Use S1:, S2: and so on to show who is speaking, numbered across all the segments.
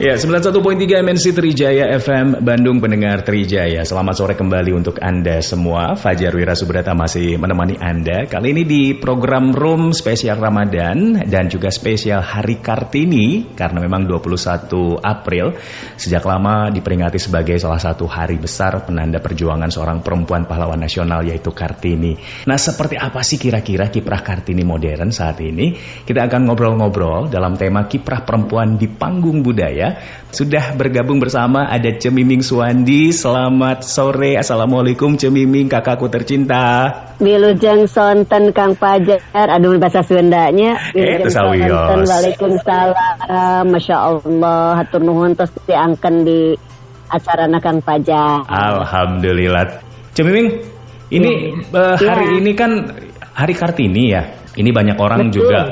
S1: Ya, 91.3 MNC Trijaya FM Bandung, pendengar Trijaya. Selamat sore kembali untuk Anda semua. Fajar Wira Subrata masih menemani Anda. Kali ini di program Room spesial Ramadan dan juga spesial Hari Kartini, karena memang 21 April sejak lama diperingati sebagai salah satu hari besar penanda perjuangan seorang perempuan pahlawan nasional, yaitu Kartini. Nah, seperti apa sih kira-kira kiprah Kartini modern saat ini? Kita akan ngobrol-ngobrol dalam tema kiprah perempuan di panggung budaya. Sudah bergabung bersama ada Cemiming Suwandi. Selamat sore. Assalamualaikum Cemiming, kakakku tercinta.
S2: Wilujeng sonten Kang Fajar. Aduh, bahasa Sundanya.
S1: Wilujeng sonten.
S2: Waalaikumsalam. Masya Allah. Hatur nuhun tos diangken di acara Kang Fajar.
S1: Alhamdulillah. Cemiming, ini hari ini kan Hari Kartini ya. Ini banyak orang juga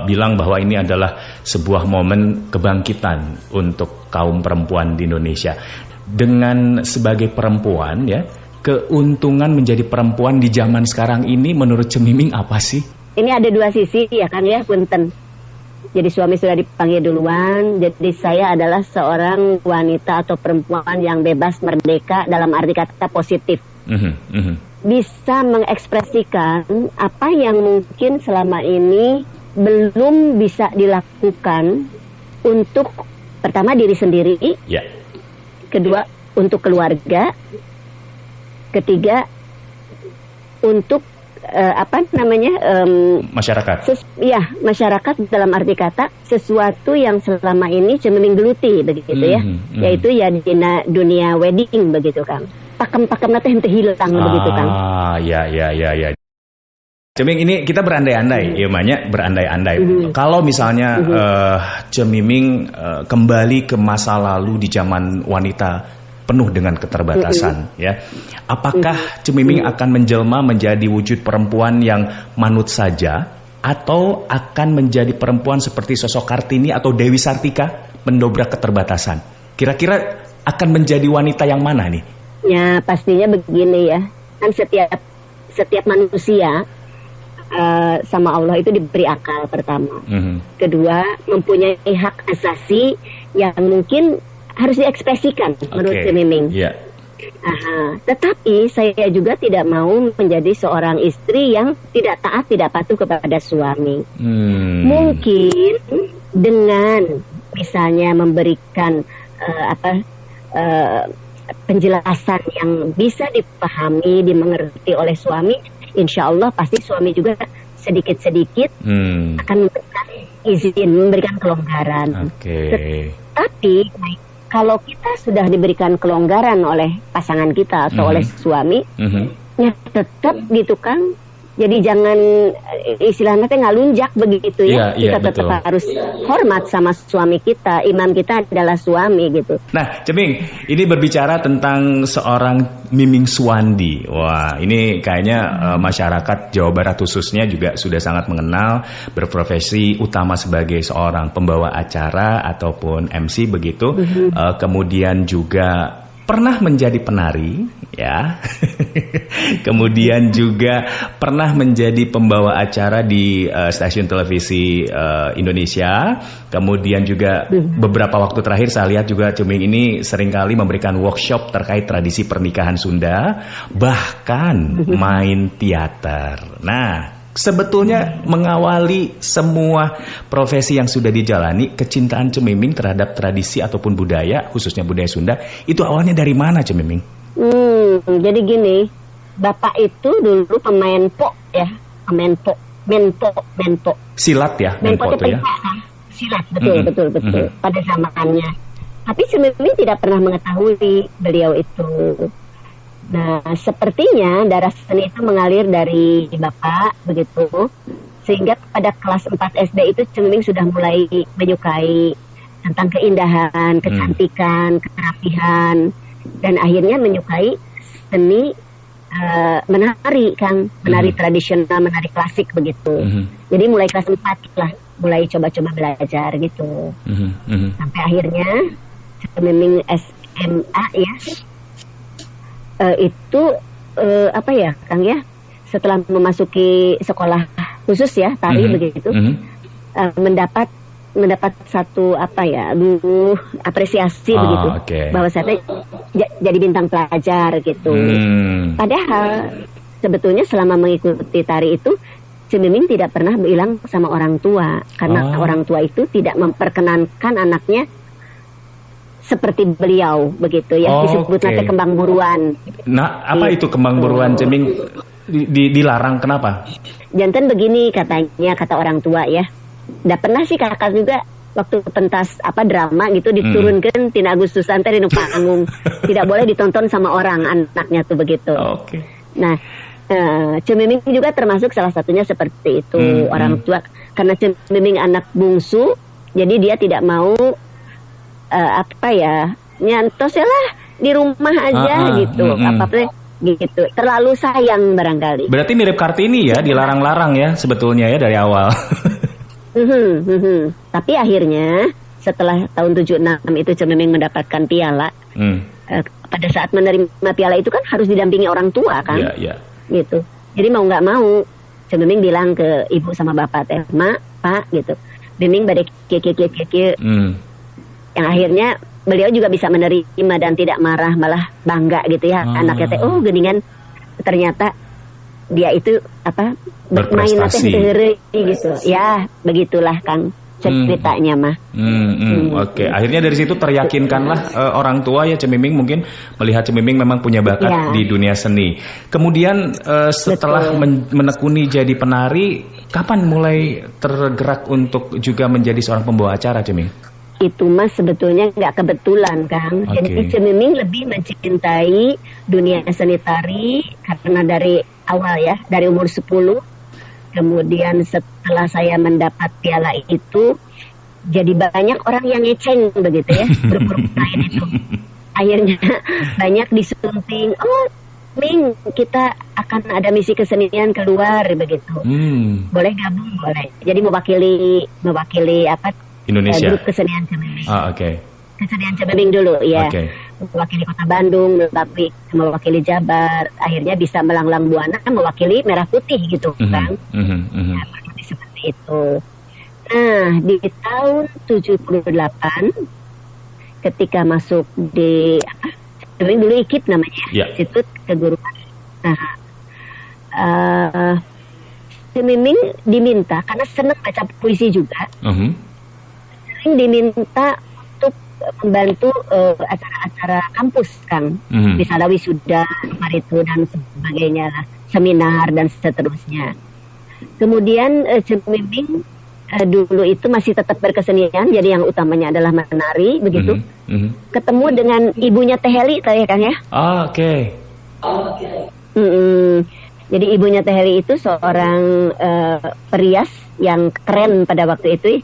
S1: bilang bahwa ini adalah sebuah momen kebangkitan untuk kaum perempuan di Indonesia. Dengan sebagai perempuan ya, keuntungan menjadi perempuan di zaman sekarang ini menurut Cemiming apa sih?
S2: Ini ada dua sisi ya Kang ya, punten. Jadi suami sudah dipanggil duluan. Jadi saya adalah seorang wanita atau perempuan yang bebas, merdeka dalam arti kata positif. Bisa mengekspresikan apa yang mungkin selama ini belum bisa dilakukan untuk pertama diri sendiri, kedua untuk keluarga, ketiga untuk
S1: masyarakat.
S2: Masyarakat dalam arti kata sesuatu yang selama ini Cemiming geluti begitu ya, yaitu ya di dunia wedding begitu Kang. Pakem-pakem nanti henteu hilang begitu Kang.
S1: Ya. Cemiming, ini kita berandai-andai, ya banyak berandai-andai. Kalau misalnya Cemiming kembali ke masa lalu di zaman wanita penuh dengan keterbatasan, ya, apakah Cemiming akan menjelma menjadi wujud perempuan yang manut saja, atau akan menjadi perempuan seperti sosok Kartini atau Dewi Sartika mendobrak keterbatasan? Kira-kira akan menjadi wanita yang mana nih?
S2: Ya pastinya begini ya, kan setiap manusia sama Allah itu diberi akal pertama. Kedua, mempunyai hak asasi yang mungkin harus diekspresikan menurut Cemiming. Tetapi saya juga tidak mau menjadi seorang istri yang tidak taat, tidak patuh kepada suami. Mungkin dengan misalnya memberikan penjelasan yang bisa dipahami, dimengerti oleh suami, insya Allah pasti suami juga sedikit-sedikit akan memberikan izin, memberikan kelonggaran. Tapi kalau kita sudah diberikan kelonggaran oleh pasangan kita atau oleh suami, ya tetap gitu kan. Jadi jangan istilahnya ngalunjak begitu ya. Kita tetap harus hormat sama suami kita. Imam kita adalah suami gitu.
S1: Nah, Ceming, ini berbicara tentang seorang Miming Suwandi. Wah, ini kayaknya masyarakat Jawa Barat khususnya juga sudah sangat mengenal, berprofesi utama sebagai seorang pembawa acara ataupun MC begitu. Kemudian juga pernah menjadi penari, ya. Kemudian juga pernah menjadi pembawa acara di stasiun televisi Indonesia. Kemudian juga beberapa waktu terakhir saya lihat juga Ceming ini seringkali memberikan workshop terkait tradisi pernikahan Sunda, bahkan main teater. Nah, sebetulnya mengawali semua profesi yang sudah dijalani, kecintaan Cemiming terhadap tradisi ataupun budaya, khususnya budaya Sunda, itu awalnya dari mana Cemiming?
S2: Jadi gini, bapak itu dulu pemain pok ya, menpo. Silat ya, menpo itu ya? Silat, betul. Pada zamannya. Tapi Cemiming tidak pernah mengetahui beliau itu. Nah, sepertinya darah seni itu mengalir dari bapak begitu, sehingga pada kelas 4 SD itu Cemiming sudah mulai menyukai tentang keindahan, kecantikan, kerapihan, dan akhirnya menyukai seni menari, Kang, menari tradisional, menari klasik begitu. Jadi mulai kelas 4 lah, mulai coba-coba belajar gitu. Sampai akhirnya Cemiming SMA ya. Kang ya, setelah memasuki sekolah khusus ya tari begitu, mendapat mendapat satu apresiasi begitu, bahwa saya jadi bintang pelajar gitu. Padahal sebetulnya selama mengikuti tari itu Cemiming tidak pernah bilang sama orang tua, karena orang tua itu tidak memperkenankan anaknya seperti beliau begitu ya, disebut nanti kembang buruan.
S1: Nah, apa itu kembang buruan, Ceming? Dilarang kenapa?
S2: Jantan begini katanya, kata orang tua ya. Nggak pernah sih kakak juga waktu pentas drama gitu diturunkan Tina Agustusan teh di panggung. Tidak boleh ditonton sama orang, anaknya tuh begitu. Nah, Cemiming juga termasuk salah satunya seperti itu. Orang tua, karena Cemiming anak bungsu, jadi dia tidak mau nyantos ya lah di rumah aja gitu, apa-apa gitu, terlalu sayang barangkali.
S1: Berarti mirip Kartini ya, dilarang-larang ya sebetulnya ya dari awal.
S2: Tapi akhirnya setelah tahun 76 itu Cemiming mendapatkan piala. Pada saat menerima piala itu kan harus didampingi orang tua kan, gitu. Jadi mau nggak mau Cemiming bilang ke ibu sama bapak teh, "Mak, Pak," gitu, "Miming badai keke." Yang akhirnya beliau juga bisa menerima dan tidak marah, malah bangga gitu ya. Anaknya teh, geningan ternyata dia itu bermain gitu. Ya, begitulah Kang ceritanya mah.
S1: Akhirnya dari situ teryakinkanlah orang tua ya Cemiming mungkin melihat Cemiming memang punya bakat di dunia seni. Kemudian setelah menekuni jadi penari, kapan mulai tergerak untuk juga menjadi seorang pembawa acara, Ceming?
S2: Itu mas sebetulnya nggak kebetulan Kang. Jadi Cemiming lebih mencintai dunia seni tari karena dari awal ya, dari umur 10. Kemudian setelah saya mendapat piala itu, jadi banyak orang yang ngeceng begitu ya, bermain itu. Akhirnya banyak disunting, Ming, kita akan ada misi kesenian keluar begitu. Boleh gabung? Boleh. Jadi mewakili
S1: Indonesia.
S2: Grup kesenian Cemiming. Kesenian Cemiming dulu ya. Mewakili Kota Bandung, mewakili Jabar. Akhirnya bisa melanglang buana mewakili Merah Putih gitu kan. Seperti itu. Nah, di tahun 78 ketika masuk di Cemiming dulu IKIP namanya, Institut Keguruan. Nah, Cemiming diminta karena senang baca puisi juga. Diminta untuk membantu acara-acara kampus Kang, misalnya wisuda, maritu dan sebagainya lah, seminar dan seterusnya. Kemudian Cemiming dulu itu masih tetap berkesenian, jadi yang utamanya adalah menari begitu. Ketemu dengan ibunya Teh Heli tadi kan ya. Jadi ibunya Teh Heli itu seorang perias yang keren pada waktu itu.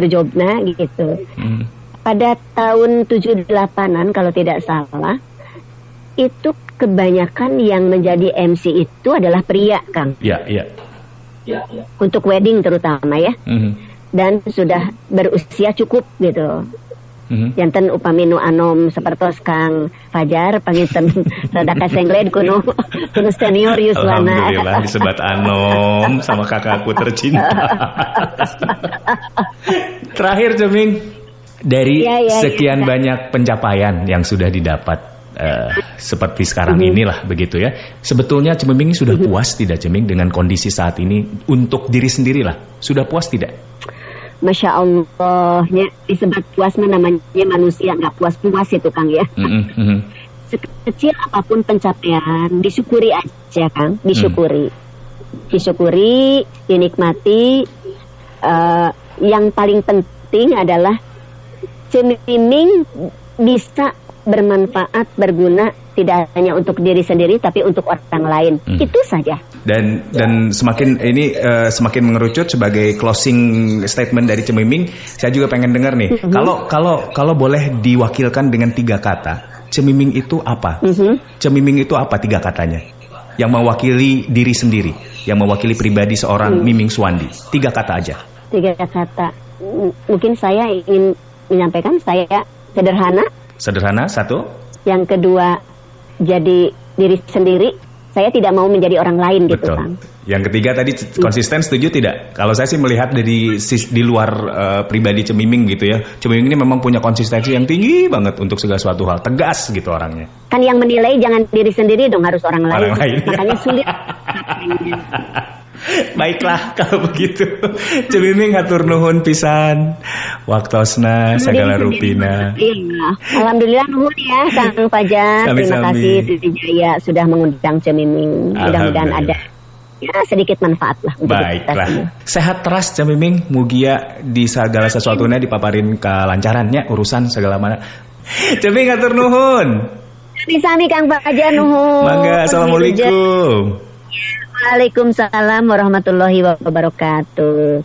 S2: Jobna gitu. Pada tahun 78-an kalau tidak salah, itu kebanyakan yang menjadi MC itu adalah pria, Kang. Untuk wedding terutama ya. Dan sudah berusia cukup gitu. Janten upami nu anom sapertos Kang Fajar panginten rada kasengled kuno senior Yuswana.
S1: Alhamdulillah disebat anom sama kakakku tercinta. Terakhir Ceming, dari sekian banyak pencapaian yang sudah didapat seperti sekarang inilah begitu ya. Sebetulnya Ceming sudah puas tidak Ceming dengan kondisi saat ini untuk diri sendirilah? Sudah puas tidak?
S2: Masya Allah, ya, disebut puas namanya manusia nggak puas-puas itu Kang ya. Sekecil apapun pencapaian, disyukuri aja Kang, disyukuri, dinikmati. Yang paling penting adalah Cemiming bisa bermanfaat, berguna tidak hanya untuk diri sendiri tapi untuk orang lain. Itu saja.
S1: Dan semakin ini semakin mengerucut sebagai closing statement dari Cemiming, saya juga pengen dengar nih. Kalau boleh diwakilkan dengan 3 kata, Cemiming itu apa? Cemiming itu apa 3 katanya? Yang mewakili diri sendiri, yang mewakili pribadi seorang Miming Suwandi. 3 kata aja.
S2: 3 kata. Mungkin saya ingin menyampaikan saya sederhana.
S1: Sederhana, 1.
S2: Yang kedua, jadi diri sendiri. saya tidak mau menjadi orang lain gitu,
S1: betul.
S2: Kang.
S1: Yang ketiga tadi konsisten, setuju tidak? Kalau saya sih melihat dari di luar pribadi Cemiming gitu ya. Cemiming ini memang punya konsistensi yang tinggi banget untuk segala suatu hal, tegas gitu orangnya.
S2: Kan yang menilai jangan diri sendiri dong, harus orang lain. Makanya sulit.
S1: Baiklah kalau begitu. Cemiming hatur nuhun pisan. Waktosna segala rupina.
S2: Iya. Alhamdulillah nuhun ya Kang Fajar. Terima kasih Tuti Jaya sudah mengundang Cemiming. Mudah-mudahan ada ya sedikit manfaat lah.
S1: Baiklah. Sehat teras Cemiming. Mugia di segala sesuatunya dipaparin kelancarannya urusan segala mana. Cemiming hatur nuhun.
S2: Sami Kang Fajar nuhun.
S1: Mangga, assalamualaikum.
S2: Waalaikumsalam warahmatullahi wabarakatuh.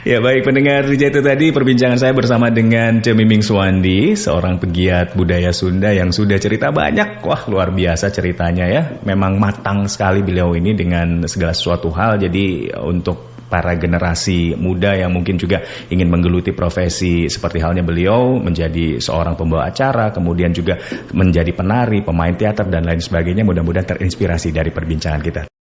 S1: Ya baik pendengar, itu tadi perbincangan saya bersama dengan Cemiming Suwandi, seorang pegiat budaya Sunda yang sudah cerita banyak. Wah luar biasa ceritanya ya. Memang matang sekali beliau ini dengan segala sesuatu hal. Jadi untuk para generasi muda yang mungkin juga ingin menggeluti profesi seperti halnya beliau, menjadi seorang pembawa acara, kemudian juga menjadi penari, pemain teater dan lain sebagainya, mudah-mudahan terinspirasi dari perbincangan kita.